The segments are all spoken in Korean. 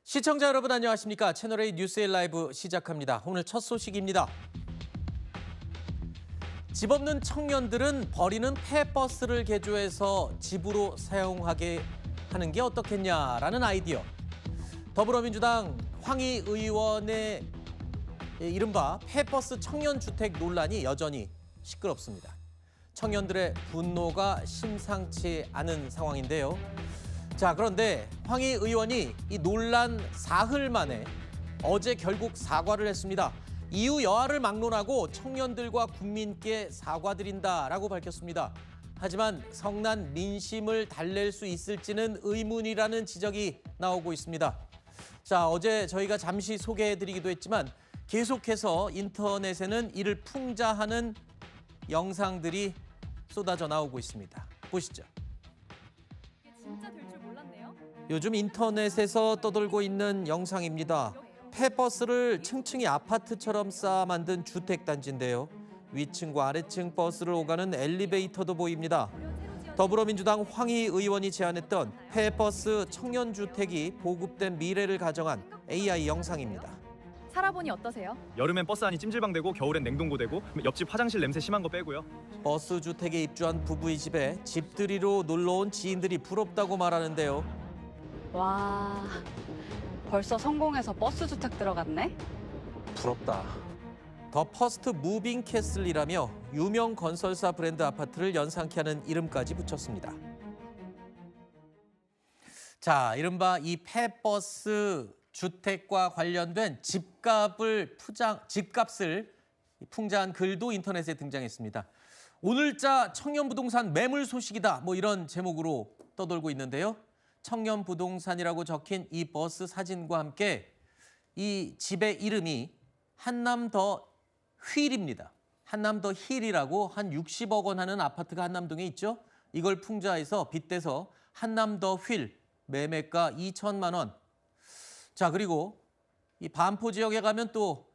시청자 여러분 안녕하십니까? 채널A 뉴스의 라이브 시작합니다. 오늘 첫 소식입니다. 집 없는 청년들은 버리는 폐버스를 개조해서 집으로 사용하게 하는 게 어떻겠냐라는 아이디어. 더불어민주당 황희 의원의 이른바 폐버스 청년주택 논란이 여전히 시끄럽습니다. 청년들의 분노가 심상치 않은 상황인데요. 자, 그런데 황희 의원이 이 논란 사흘 만에 어제 결국 사과를 했습니다. 이후 여하를 막론하고 청년들과 국민께 사과드린다라고 밝혔습니다. 하지만 성난 민심을 달랠 수 있을지는 의문이라는 지적이 나오고 있습니다. 자, 어제 저희가 잠시 소개해드리기도 했지만 계속해서 인터넷에는 이를 풍자하는 영상들이 쏟아져 나오고 있습니다. 보시죠. 진짜 될 줄 몰랐네요. 요즘 인터넷에서 떠돌고 있는 영상입니다. 폐버스를 층층이 아파트처럼 쌓아 만든 주택단지인데요. 위층과 아래층 버스를 오가는 엘리베이터도 보입니다. 더불어민주당 황희 의원이 제안했던 폐버스 청년주택이 보급된 미래를 가정한 AI 영상입니다. 살아보니 어떠세요? 여름엔 버스 안이 찜질방되고 겨울엔 냉동고되고 옆집 화장실 냄새 심한 거 빼고요. 버스 주택에 입주한 부부의 집에 집들이로 놀러온 지인들이 부럽다고 말하는데요. 와, 벌써 성공해서 버스 주택 들어갔네? 부럽다. 더 퍼스트 무빙 캐슬이라며 유명 건설사 브랜드 아파트를 연상케 하는 이름까지 붙였습니다. 자, 이른바 이 폐버스 주택과 관련된 집값을 풍자한 글도 인터넷에 등장했습니다. 오늘자 청년부동산 매물 소식이다. 뭐 이런 제목으로 떠돌고 있는데요. 청년부동산이라고 적힌 이 버스 사진과 함께 이 집의 이름이 한남더 휠입니다. 한남더 힐이라고 한 60억 원 하는 아파트가 한남동에 있죠. 이걸 풍자해서 빗대서 한남더 휠 매매가 2천만 원. 자, 그리고 이 반포 지역에 가면 또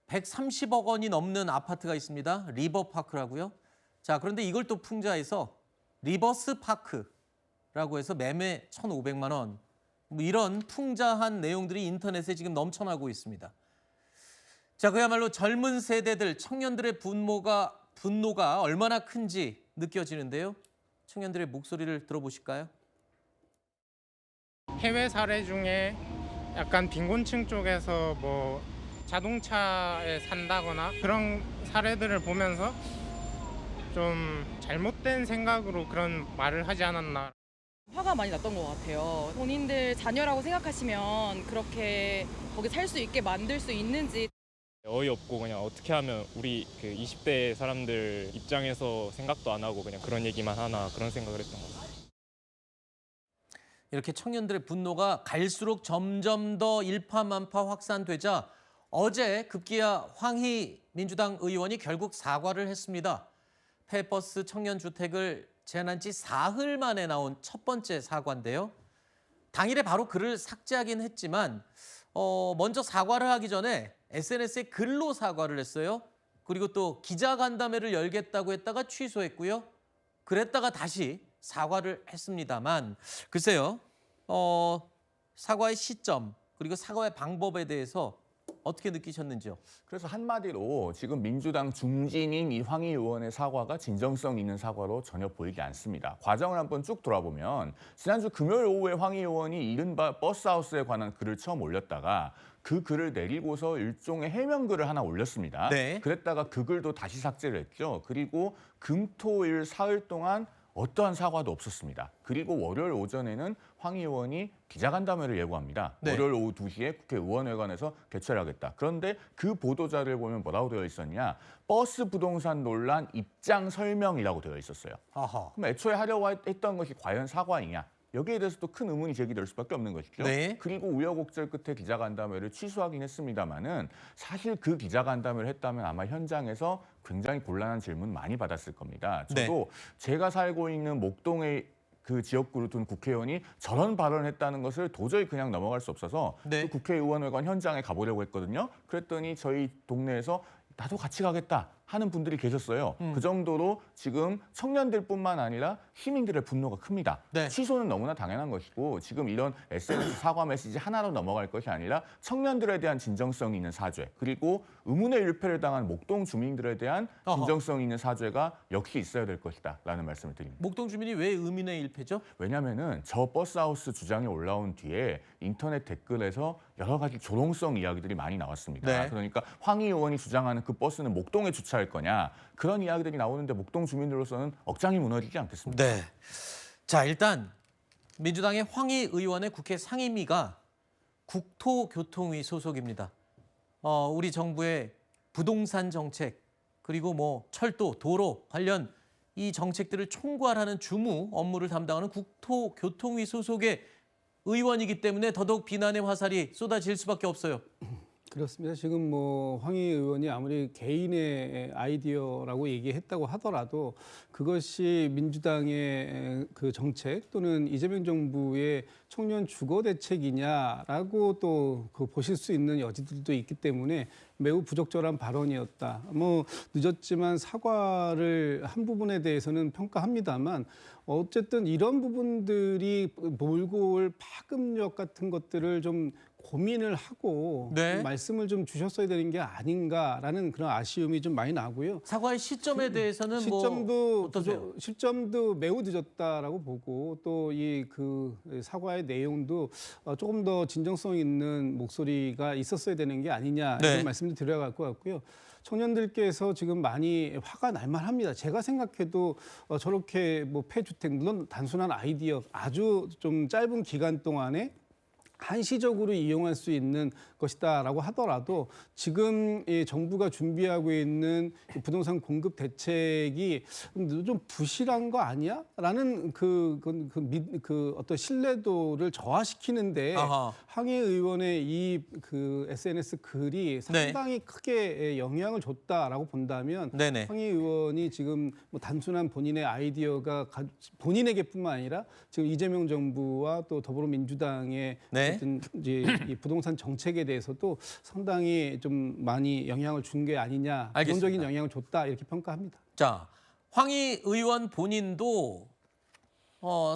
130억 원이 넘는 아파트가 있습니다. 리버파크라고요. 자, 그런데 이걸 또 풍자해서 리버스파크라고 해서 매매 1,500만 원. 뭐 이런 풍자한 내용들이 인터넷에 지금 넘쳐나고 있습니다. 자, 그야말로 젊은 세대들, 청년들의 분노가 얼마나 큰지 느껴지는데요. 청년들의 목소리를 들어보실까요? 해외 사례 중에 약간 빈곤층 쪽에서 뭐 자동차에 산다거나 그런 사례들을 보면서 좀 잘못된 생각으로 그런 말을 하지 않았나. 화가 많이 났던 것 같아요. 본인들 자녀라고 생각하시면 그렇게 거기 살 수 있게 만들 수 있는지. 어이없고 그냥 어떻게 하면 우리 그 20대 사람들 입장에서 생각도 안 하고 그냥 그런 얘기만 하나 그런 생각을 했던 것 같아요. 이렇게 청년들의 분노가 갈수록 점점 더 일파만파 확산되자 어제 급기야 황희 민주당 의원이 결국 사과를 했습니다. 폐버스 청년주택을 제안한 지 사흘 만에 나온 첫 번째 사과인데요. 당일에 바로 글을 삭제하긴 했지만 먼저 사과를 하기 전에 SNS에 글로 사과를 했어요. 그리고 또 기자간담회를 열겠다고 했다가 취소했고요. 그랬다가 다시 사과를 했습니다만 글쎄요. 사과의 시점 그리고 사과의 방법에 대해서 어떻게 느끼셨는지요? 그래서 한마디로 지금 민주당 중진인 이 황희 의원의 사과가 진정성 있는 사과로 전혀 보이지 않습니다. 과정을 한번 쭉 돌아보면 지난주 금요일 오후에 황희 의원이 이른바 버스하우스에 관한 글을 처음 올렸다가 그 글을 내리고서 일종의 해명글을 하나 올렸습니다. 네. 그랬다가 그 글도 다시 삭제를 했죠. 그리고 금, 토, 일 사흘 동안 어떠한 사과도 없었습니다. 그리고 월요일 오전에는 황희 의원이 기자간담회를 예고합니다. 네. 월요일 오후 2시에 국회의원회관에서 개최를 하겠다. 그런데 그 보도자료를 보면 뭐라고 되어 있었냐. 버스 부동산 논란 입장 설명이라고 되어 있었어요. 아하. 그럼 애초에 하려고 했던 것이 과연 사과이냐. 여기에 대해서도 큰 의문이 제기될 수밖에 없는 것이죠. 네. 그리고 우여곡절 끝에 기자간담회를 취소하긴 했습니다마는 사실 그 기자간담회를 했다면 아마 현장에서 굉장히 곤란한 질문 많이 받았을 겁니다. 저도 제가 살고 있는 목동의 그 지역구를 둔 국회의원이 저런 발언을 했다는 것을 도저히 그냥 넘어갈 수 없어서 네. 그 국회의원회관 현장에 가보려고 했거든요. 그랬더니 저희 동네에서 나도 같이 가겠다. 하는 분들이 계셨어요. 그 정도로 지금 청년들뿐만 아니라 시민들의 분노가 큽니다. 네. 취소는 너무나 당연한 것이고 지금 이런 SNS 사과 메시지 하나로 넘어갈 것이 아니라 청년들에 대한 진정성 있는 사죄 그리고 의문의 일패를 당한 목동 주민들에 대한 어허. 진정성 있는 사죄가 역시 있어야 될 것이다라는 말씀을 드립니다. 목동 주민이 왜 의문의 일패죠? 왜냐하면은 저 버스하우스 주장이 올라온 뒤에 인터넷 댓글에서 여러 가지 조롱성 이야기들이 많이 나왔습니다. 네. 그러니까 황희 의원이 주장하는 그 버스는 목동에 주차할 거냐 그런 이야기들이 나오는데 목동 주민들로서는 억장이 무너지지 않겠습니까? 네. 자, 일단 민주당의 황희 의원의 국회 상임위가 국토교통위 소속입니다. 우리 정부의 부동산 정책 그리고 뭐 철도, 도로 관련 이 정책들을 총괄하는 주무 업무를 담당하는 국토교통위 소속의 의원이기 때문에 더더욱 비난의 화살이 쏟아질 수밖에 없어요. 그렇습니다. 지금 뭐 황희 의원이 아무리 개인의 아이디어라고 얘기했다고 하더라도 그것이 민주당의 그 정책 또는 이재명 정부의 청년 주거 대책이냐라고 또 그 보실 수 있는 여지들도 있기 때문에 매우 부적절한 발언이었다. 뭐 늦었지만 사과를 한 부분에 대해서는 평가합니다만 어쨌든 이런 부분들이 몰고 올 파급력 같은 것들을 좀 고민을 하고 네. 말씀을 좀 주셨어야 되는 게 아닌가라는 그런 아쉬움이 좀 많이 나고요. 사과의 시점에 대해서는 시점도 뭐 어떠세요? 시점도 매우 늦었다라고 보고 또 이 그 사과의 내용도 조금 더 진정성 있는 목소리가 있었어야 되는 게 아니냐 네. 이런 말씀도 드려야 할 것 같고요. 청년들께서 지금 많이 화가 날 만합니다. 제가 생각해도 저렇게 뭐 폐주택 물론 단순한 아이디어 아주 좀 짧은 기간 동안에 한시적으로 이용할 수 있는 것이다라고 하더라도 지금 이 정부가 준비하고 있는 이 부동산 공급 대책이 좀 부실한 거 아니야? 라는 그 어떤 신뢰도를 저하시키는데 아하. 황희 의원의 이 그 SNS 글이 상당히 크게 영향을 줬다라고 본다면 네네. 황희 의원이 지금 뭐 단순한 본인의 아이디어가 본인에게뿐만 아니라 지금 이재명 정부와 또 더불어민주당의 네. 어떤 이제 이 부동산 정책에 대해서도 상당히 좀 많이 영향을 준 게 아니냐, 알겠습니다. 기본적인 영향을 줬다 이렇게 평가합니다. 자, 황희 의원 본인도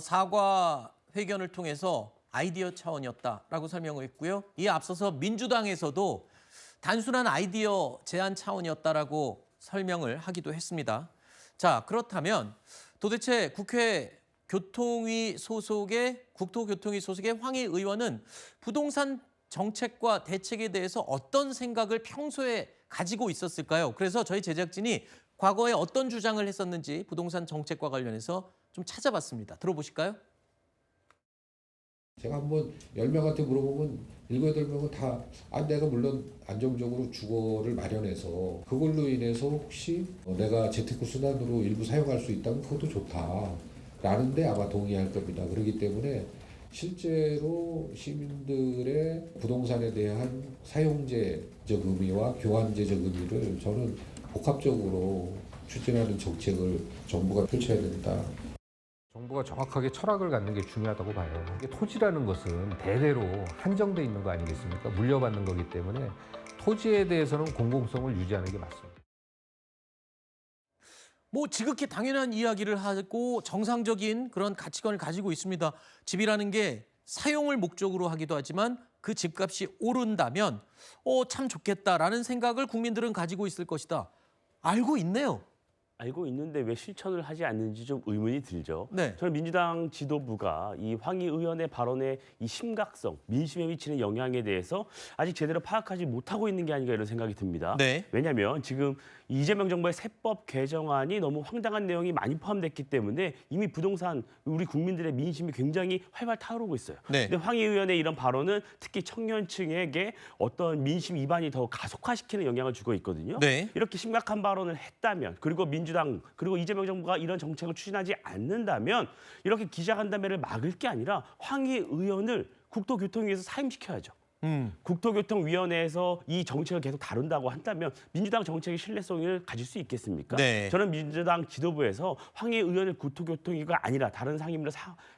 사과 회견을 통해서 아이디어 차원이었다라고 설명을 했고요. 이에 앞서서 민주당에서도 단순한 아이디어 제안 차원이었다라고 설명을 하기도 했습니다. 자, 그렇다면 도대체 국회 교통위 소속의 국토교통위 소속의 황희 의원은 부동산 정책과 대책에 대해서 어떤 생각을 평소에 가지고 있었을까요? 그래서 저희 제작진이 과거에 어떤 주장을 했었는지 부동산 정책과 관련해서 좀 찾아봤습니다. 들어보실까요? 제가 한번 10명한테 물어보면 7, 8명은 다 내가 물론 안정적으로 주거를 마련해서 그걸로 인해서 혹시 내가 재테크 수단으로 일부 사용할 수 있다면 그것도 좋다라는데 아마 동의할 겁니다. 그렇기 때문에 실제로 시민들의 부동산에 대한 사용제적 의미와 교환제적 의미를 저는 복합적으로 추진하는 정책을 정부가 펼쳐야 된다. 정부가 정확하게 철학을 갖는 게 중요하다고 봐요. 이게 토지라는 것은 대대로 한정돼 있는 거 아니겠습니까? 물려받는 거기 때문에 토지에 대해서는 공공성을 유지하는 게 맞습니다. 뭐 지극히 당연한 이야기를 하고 정상적인 그런 가치관을 가지고 있습니다. 집이라는 게 사용을 목적으로 하기도 하지만 그 집값이 오른다면 참 좋겠다라는 생각을 국민들은 가지고 있을 것이다. 알고 있네요. 알고 있는데 왜 실천을 하지 않는지 좀 의문이 들죠. 네. 저는 민주당 지도부가 이 황희 의원의 발언의 이 심각성, 민심에 미치는 영향에 대해서 아직 제대로 파악하지 못하고 있는 게 아닌가 이런 생각이 듭니다. 네. 왜냐하면 지금 이재명 정부의 세법 개정안이 너무 황당한 내용이 많이 포함됐기 때문에 이미 부동산 우리 국민들의 민심이 굉장히 활발 타오르고 있어요. 네. 근데 황희 의원의 이런 발언은 특히 청년층에게 어떤 민심 이반이 더 가속화시키는 영향을 주고 있거든요. 네. 이렇게 심각한 발언을 했다면 그리고 민주당 그리고 이재명 정부가 이런 정책을 추진하지 않는다면 이렇게 기자간담회를 막을 게 아니라 황희 의원을 국토교통위에서 사임시켜야죠. 국토교통위원회에서 이 정책을 계속 다룬다고 한다면 민주당 정책의 신뢰성을 가질 수 있겠습니까? 네. 저는 민주당 지도부에서 황희 의원을 국토교통위가 아니라 다른 상임위로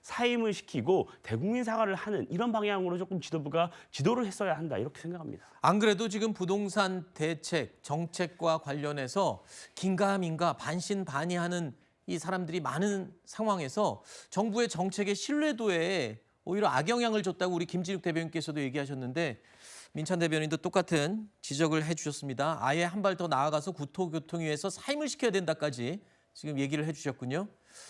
사임을 시키고 대국민 사과를 하는 이런 방향으로 조금 지도부가 지도를 했어야 한다 이렇게 생각합니다. 안 그래도 지금 부동산 대책, 정책과 관련해서 긴가민가 반신반의하는 이 사람들이 많은 상황에서 정부의 정책의 신뢰도에 오히려 악영향을 줬다고 우리 김진욱 대변인께서도 얘기하셨는데 민찬 대변인도 똑같은 지적을 해주셨습니다. 아예 한 발 더 나아가서 국토교통위에서 사임을 시켜야 된다까지 지금 얘기를 해주셨군요.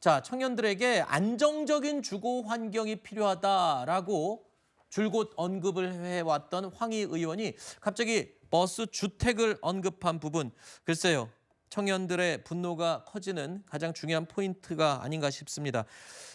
자, 청년들에게 안정적인 주거 환경이 필요하다라고 줄곧 언급을 해왔던 황희 의원이 갑자기 버스 주택을 언급한 부분, 글쎄요. 청년들의 분노가 커지는 가장 중요한 포인트가 아닌가 싶습니다.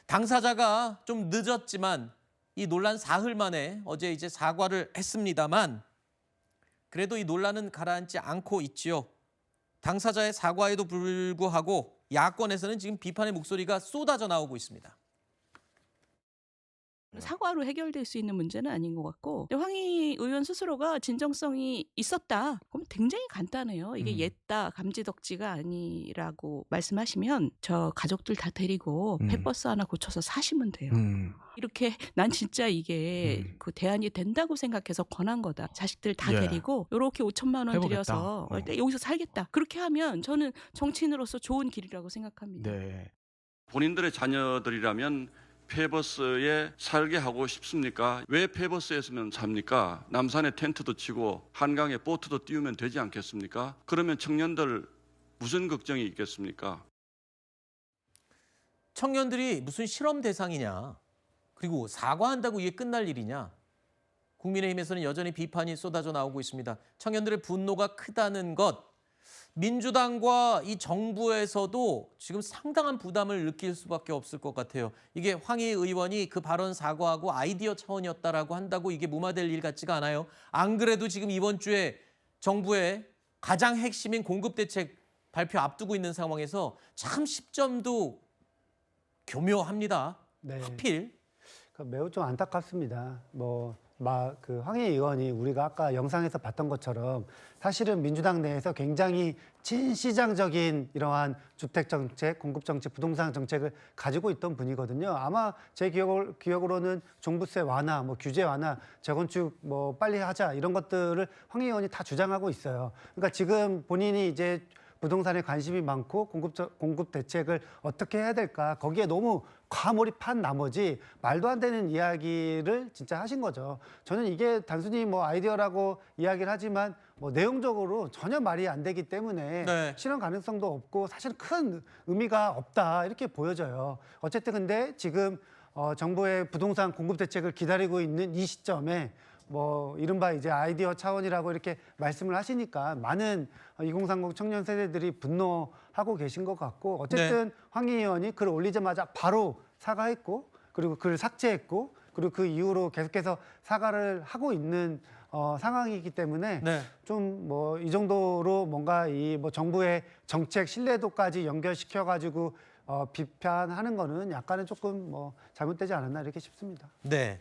당사자가 좀 늦었지만 이 논란 사흘 만에 어제 이제 사과를 했습니다만 그래도 이 논란은 가라앉지 않고 있지요. 당사자의 사과에도 불구하고 야권에서는 지금 비판의 목소리가 쏟아져 나오고 있습니다. 사과로 해결될 수 있는 문제는 아닌 것 같고 황희 의원 스스로가 진정성이 있었다. 그럼 굉장히 간단해요. 이게 옛다 감지덕지가 아니라고 말씀하시면 저 가족들 다 데리고 폐버스 하나 고쳐서 사시면 돼요. 이렇게 난 진짜 이게 그 대안이 된다고 생각해서 권한 거다. 자식들 다 데리고 이렇게 5천만 원 들여서 여기서 살겠다. 그렇게 하면 저는 정치인으로서 좋은 길이라고 생각합니다. 네. 본인들의 자녀들이라면 폐버스에 살게 하고 싶습니까? 왜 폐버스에서만 삽니까? 남산에 텐트도 치고 한강에 보트도 띄우면 되지 않겠습니까? 그러면 청년들 무슨 걱정이 있겠습니까? 청년들이 무슨 실험 대상이냐? 그리고 사과한다고 이게 끝날 일이냐? 국민의힘에서는 여전히 비판이 쏟아져 나오고 있습니다. 청년들의 분노가 크다는 것, 민주당과 이 정부에서도 지금 상당한 부담을 느낄 수밖에 없을 것 같아요. 이게 황희 의원이 그 발언 사과하고 아이디어 차원이었다라고 한다고 이게 무마될 일 같지가 않아요. 안 그래도 지금 이번 주에 정부의 가장 핵심인 공급대책 발표 앞두고 있는 상황에서 참 시점도 교묘합니다. 네. 하필. 매우 좀 안타깝습니다. 그 황희 의원이 우리가 아까 영상에서 봤던 것처럼 사실은 민주당 내에서 굉장히 친시장적인 이러한 주택 정책, 공급 정책, 부동산 정책을 가지고 있던 분이거든요. 아마 제 기억으로는 종부세 완화, 규제 완화, 재건축 빨리 하자 이런 것들을 황희 의원이 다 주장하고 있어요. 그러니까 지금 본인이 이제 부동산에 관심이 많고 공급 대책을 어떻게 해야 될까 거기에 너무 과몰입한 나머지 말도 안 되는 이야기를 진짜 하신 거죠. 저는 이게 단순히 아이디어라고 이야기를 하지만 내용적으로 전혀 말이 안 되기 때문에 실현 가능성도 없고 사실 큰 의미가 없다 이렇게 보여져요. 어쨌든 근데 지금 정부의 부동산 공급 대책을 기다리고 있는 이 시점에 이른바 이제 아이디어 차원이라고 이렇게 말씀을 하시니까 많은 2030 청년 세대들이 분노하고 계신 것 같고 어쨌든 황희 의원이 글을 올리자마자 바로 사과했고 그리고 글을 삭제했고 그리고 그 이후로 계속해서 사과를 하고 있는 상황이기 때문에 좀 이 정도로 뭔가 이 정부의 정책 신뢰도까지 연결시켜 가지고 비판하는 거는 약간은 조금 잘못되지 않았나 이렇게 싶습니다. 네.